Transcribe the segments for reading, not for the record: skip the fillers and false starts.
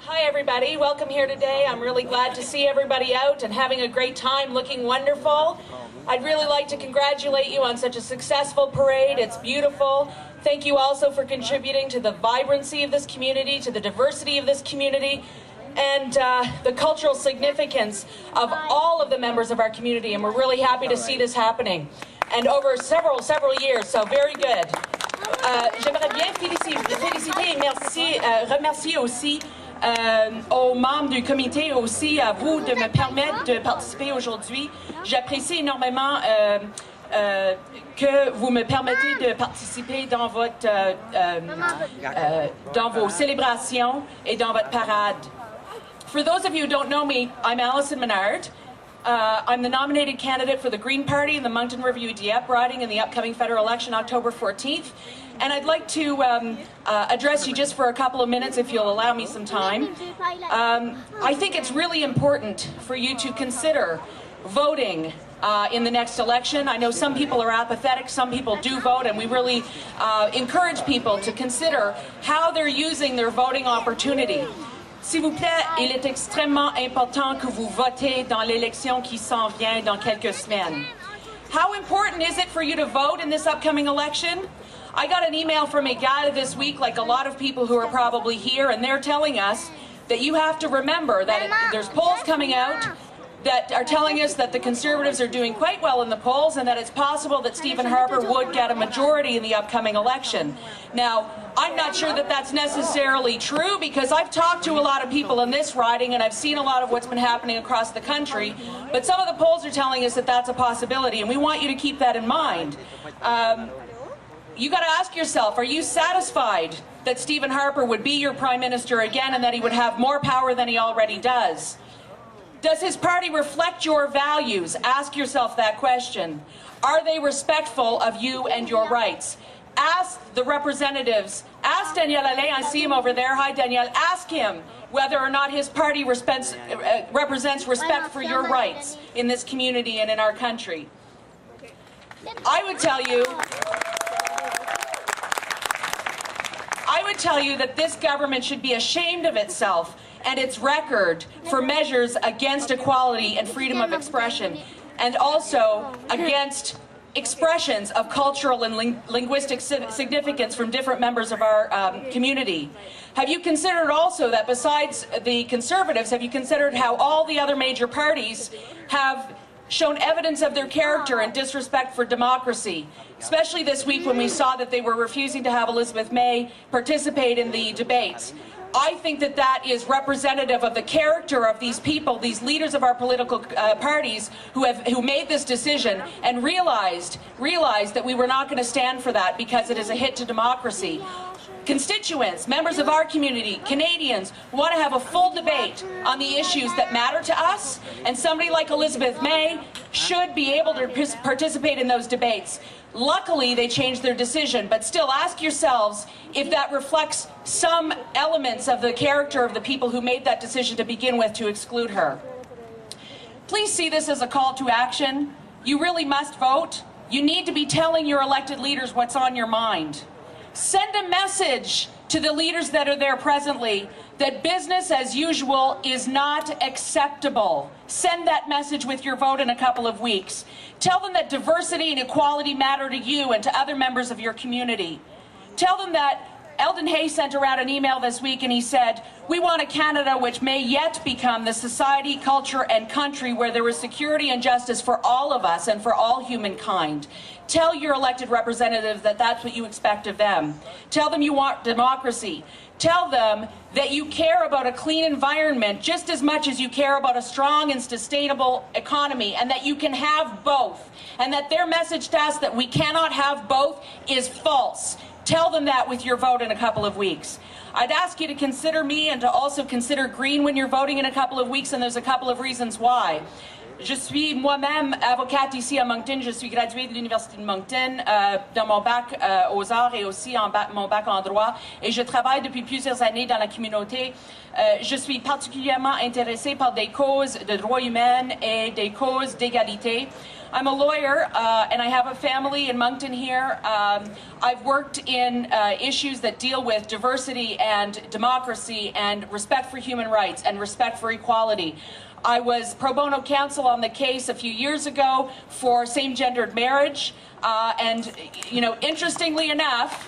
Hi everybody, welcome here today. I'm really glad to see everybody out and having a great time, looking wonderful. I'd really like to congratulate you on such a successful parade. It's beautiful. Thank you also for contributing to the vibrancy of this community, to the diversity of this community, and the cultural significance of all of the members of our community. And we're really happy to see this happening. And over several years, so very good. J'aimerais bien féliciter et remercier aussi aux membres du comité, aussi à vous de me permettre de participer aujourd'hui. J'apprécie énormément que vous me permettez de participer dans vos célébrations et dans votre parade. For those of you who don't know me, I'm Alison Menard. I'm the nominated candidate for the Green Party in the Moncton-Riverview-Dieppe riding in the upcoming federal election, October 14th. And I'd like to address you just for a couple of minutes, if you'll allow me some time. I think it's really important for you to consider voting in the next election. I know some people are apathetic, some people do vote, and we really encourage people to consider how they're using their voting opportunity. S'il vous plaît, il est extrêmement important que vous votez dans l'élection qui s'en vient dans quelques semaines. How important is it for you to vote in this upcoming election? I got an email from Egal this week, like a lot of people who are probably here, and they're telling us that you have to remember that there's polls coming out that are telling us that the Conservatives are doing quite well in the polls and that it's possible that Stephen Harper would get a majority in the upcoming election. Now, I'm not sure that that's necessarily true because I've talked to a lot of people in this riding and I've seen a lot of what's been happening across the country, but some of the polls are telling us that that's a possibility, and we want you to keep that in mind. You got to ask yourself, are you satisfied that Stephen Harper would be your Prime Minister again and that he would have more power than he already does? Does his party reflect your values? Ask yourself that question. Are they respectful of you and your rights? Ask the representatives. Ask Daniel Alain, I see him over there. Hi, Daniel. Ask him whether or not his party represents respect for your rights in this community and in our country. I would tell you that this government should be ashamed of itself and its record for measures against equality and freedom of expression, and also against expressions of cultural and linguistic significance from different members of our community. Have you considered also that besides the Conservatives, have you considered how all the other major parties have shown evidence of their character and disrespect for democracy, especially this week when we saw that they were refusing to have Elizabeth May participate in the debates? I think that that is representative of the character of these people, these leaders of our political parties who made this decision and realized that we were not going to stand for that because it is a hit to democracy. Constituents, members of our community, Canadians, want to have a full debate on the issues that matter to us, and somebody like Elizabeth May should be able to participate in those debates. Luckily, they changed their decision, but still ask yourselves if that reflects some elements of the character of the people who made that decision to begin with to exclude her. Please see this as a call to action. You really must vote. You need to be telling your elected leaders what's on your mind. Send a message to the leaders that are there presently that business as usual is not acceptable. Send that message with your vote in a couple of weeks. Tell them that diversity and equality matter to you and to other members of your community. Tell them that Eldon Hayes sent around an email this week and he said, we want a Canada which may yet become the society, culture and country where there is security and justice for all of us and for all humankind. Tell your elected representatives that that's what you expect of them. Tell them you want democracy. Tell them that you care about a clean environment just as much as you care about a strong and sustainable economy, and that you can have both. And that their message to us that we cannot have both is false. Tell them that with your vote in a couple of weeks. I'd ask you to consider me and to also consider Green when you're voting in a couple of weeks, and there's a couple of reasons why. Je suis moi-même avocate ici à Moncton. Je suis graduée de l'Université de Moncton dans mon bac aux arts et aussi mon bac en droit. Et je travaille depuis plusieurs années dans la communauté. Je suis particulièrement intéressée par des causes de droits humains et des causes d'égalité. I'm a lawyer and I have a family in Moncton here. I've worked in issues that deal with diversity and democracy and respect for human rights and respect for equality. I was pro bono counsel on the case a few years ago for same-gendered marriage, and, you know, interestingly enough,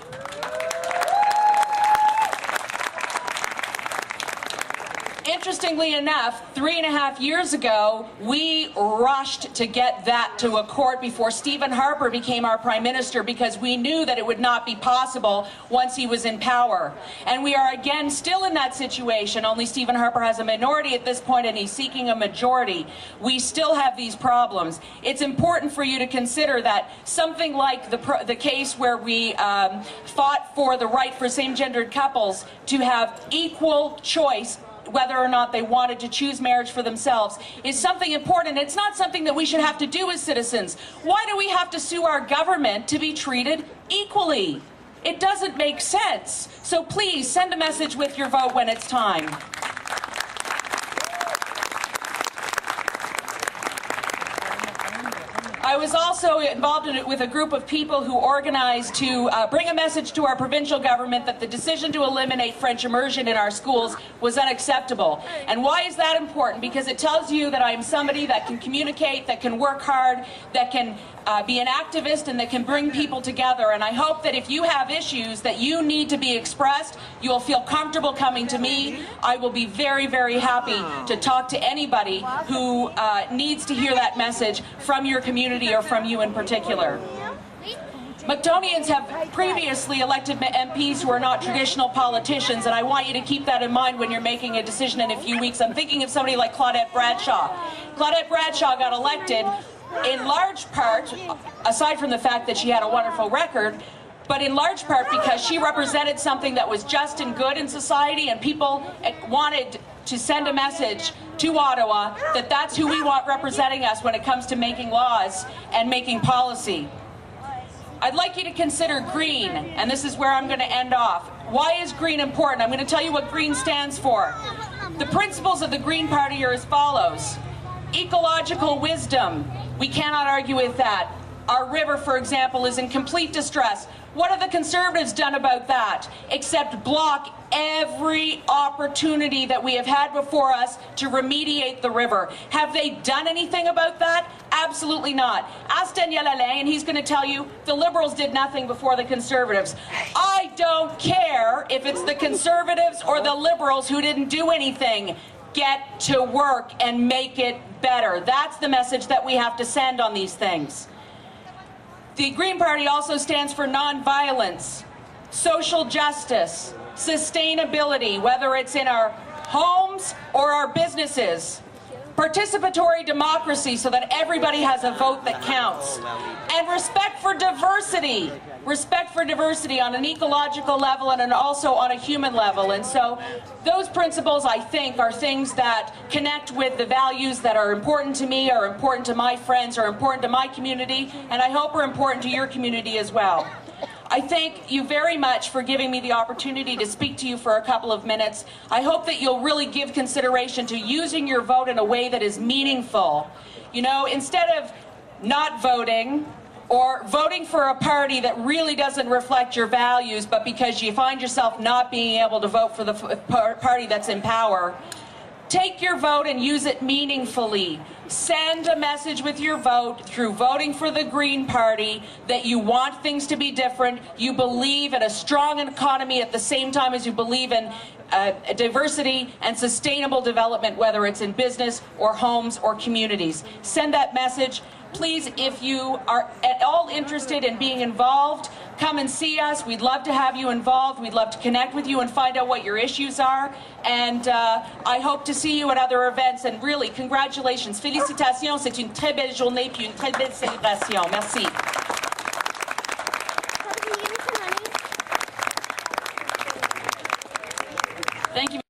3.5 years ago, we rushed to get that to a court before Stephen Harper became our Prime Minister because we knew that it would not be possible once he was in power. And we are again still in that situation, only Stephen Harper has a minority at this point and he's seeking a majority. We still have these problems. It's important for you to consider that something like the case where we fought for the right for same-gendered couples to have equal choice whether or not they wanted to choose marriage for themselves is something important. It's not something that we should have to do as citizens. Why do we have to sue our government to be treated equally? It doesn't make sense. So please send a message with your vote when it's time. I was also involved in it with a group of people who organized to bring a message to our provincial government that the decision to eliminate French immersion in our schools was unacceptable. And why is that important? Because it tells you that I'm somebody that can communicate, that can work hard, that can be an activist, and that can bring people together. And I hope that if you have issues that you need to be expressed, you will feel comfortable coming to me. I will be very, very happy to talk to anybody who needs to hear that message from your community or from you in particular. Monctonians have previously elected MPs who are not traditional politicians, and I want you to keep that in mind when you're making a decision in a few weeks. I'm thinking of somebody like Claudette Bradshaw. Claudette Bradshaw got elected in large part, aside from the fact that she had a wonderful record, but in large part because she represented something that was just and good in society, and people wanted to send a message to Ottawa that that's who we want representing us when it comes to making laws and making policy. I'd like you to consider green, and this is where I'm going to end off. Why is green important? I'm going to tell you what green stands for. The principles of the Green Party are as follows. Ecological wisdom. We cannot argue with that. Our river, for example, is in complete distress. What have the Conservatives done about that? Except block every opportunity that we have had before us to remediate the river. Have they done anything about that? Absolutely not. Ask Daniel Alain, and he's going to tell you the Liberals did nothing before the Conservatives. I don't care if it's the Conservatives or the Liberals who didn't do anything. Get to work and make it better. That's the message that we have to send on these things. The Green Party also stands for nonviolence, social justice, sustainability, whether it's in our homes or our businesses, participatory democracy so that everybody has a vote that counts, and respect for diversity on an ecological level and also on a human level. And so those principles, I think, are things that connect with the values that are important to me, are important to my friends, are important to my community, and I hope are important to your community as well. I thank you very much for giving me the opportunity to speak to you for a couple of minutes. I hope that you'll really give consideration to using your vote in a way that is meaningful. You know, instead of not voting or voting for a party that really doesn't reflect your values, but because you find yourself not being able to vote for the party that's in power, take your vote and use it meaningfully. Send a message with your vote through voting for the Green Party that you want things to be different, you believe in a strong economy at the same time as you believe in diversity and sustainable development, whether it's in business or homes or communities. Send that message. Please, if you are at all interested in being involved, come and see us. We'd love to have you involved. We'd love to connect with you and find out what your issues are. And I hope to see you at other events. And really, congratulations. Félicitations. C'est une très belle journée puis une très belle célébration. Merci. Thank you.